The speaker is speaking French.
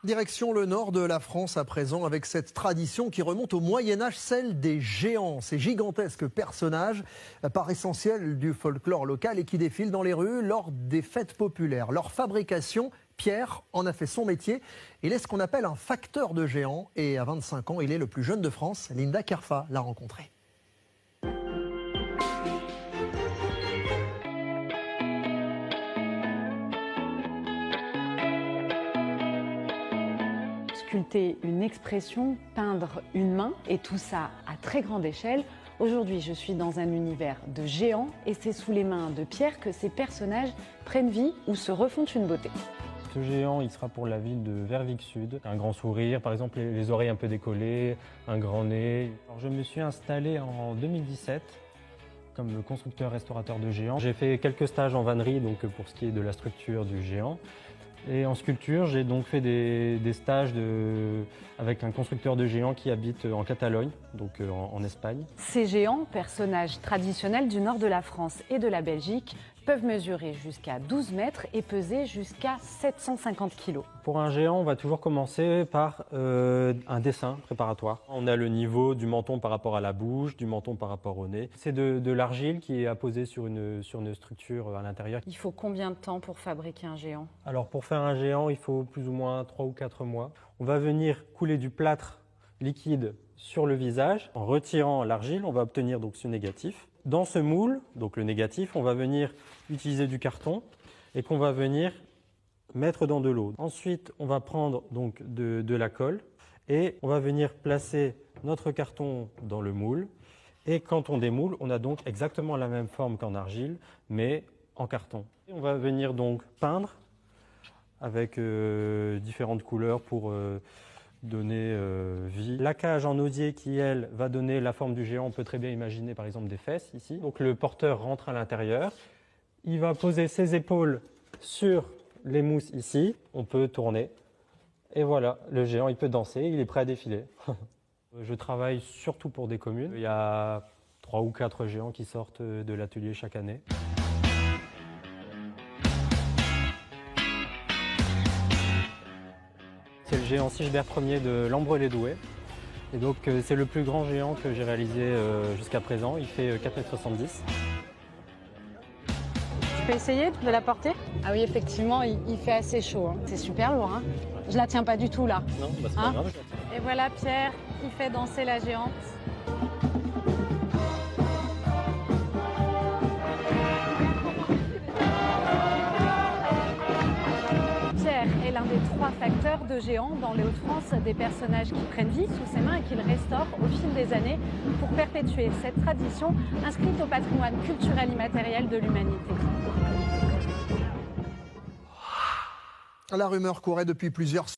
Direction le nord de la France à présent avec cette tradition qui remonte au Moyen-Âge, celle des géants. Ces gigantesques personnages, part essentielle du folklore local et qui défilent dans les rues lors des fêtes populaires. Leur fabrication, Pierre en a fait son métier. Il est ce qu'on appelle un facteur de géants et à 25 ans, il est le plus jeune de France. Linda Kerfa l'a rencontré. Sculpter une expression, peindre une main, et tout ça à très grande échelle. Aujourd'hui, je suis dans un univers de géants et c'est sous les mains de Pierre que ces personnages prennent vie ou se refont une beauté. Ce géant, il sera pour la ville de Verviers-Sud. Un grand sourire, par exemple les oreilles un peu décollées, un grand nez. Alors, je me suis installé en 2017 comme constructeur-restaurateur de géants. J'ai fait quelques stages en vannerie, donc pour ce qui est de la structure du géant. Et en sculpture, j'ai donc fait des stages avec un constructeur de géants qui habite en Catalogne, donc en Espagne. Ces géants, personnages traditionnels du nord de la France et de la Belgique, peuvent mesurer jusqu'à 12 mètres et peser jusqu'à 750 kilos. Pour un géant, on va toujours commencer par un dessin préparatoire. On a le niveau du menton par rapport à la bouche, du menton par rapport au nez. C'est de l'argile qui est apposée sur une structure à l'intérieur. Il faut combien de temps pour fabriquer un géant? Alors pour faire un géant, il faut plus ou moins 3 ou 4 mois. On va venir couler du plâtre liquide sur le visage. En retirant l'argile, on va obtenir donc ce négatif. Dans ce moule, donc le négatif, on va venir utiliser du carton et qu'on va venir mettre dans de l'eau. Ensuite, on va prendre donc de la colle et on va venir placer notre carton dans le moule. Et quand on démoule, on a donc exactement la même forme qu'en argile, mais en carton. Et on va venir donc peindre avec différentes couleurs pour donner vie. La cage en osier qui, elle, va donner la forme du géant. On peut très bien imaginer par exemple des fesses ici. Donc le porteur rentre à l'intérieur. Il va poser ses épaules sur les mousses ici. On peut tourner. Et voilà, le géant, il peut danser, il est prêt à défiler. Je travaille surtout pour des communes. Il y a 3 ou 4 géants qui sortent de l'atelier chaque année. C'est le géant Sigebert Ier de Lambreux-les-Douais. Et donc c'est le plus grand géant que j'ai réalisé jusqu'à présent. Il fait 4,70 m. Tu peux essayer de la porter? Ah oui, effectivement, il fait assez chaud. Hein. C'est super lourd. Hein. Je la tiens pas du tout là. Non, bah c'est pas grave. Et voilà Pierre qui fait danser la géante. Pierre est l'un des 3 facteurs de géants dans les Hauts-de-France, des personnages qui prennent vie sous ses mains et qu'il restaure au fil des années pour perpétuer cette tradition inscrite au patrimoine culturel immatériel de l'humanité. La rumeur courait depuis plusieurs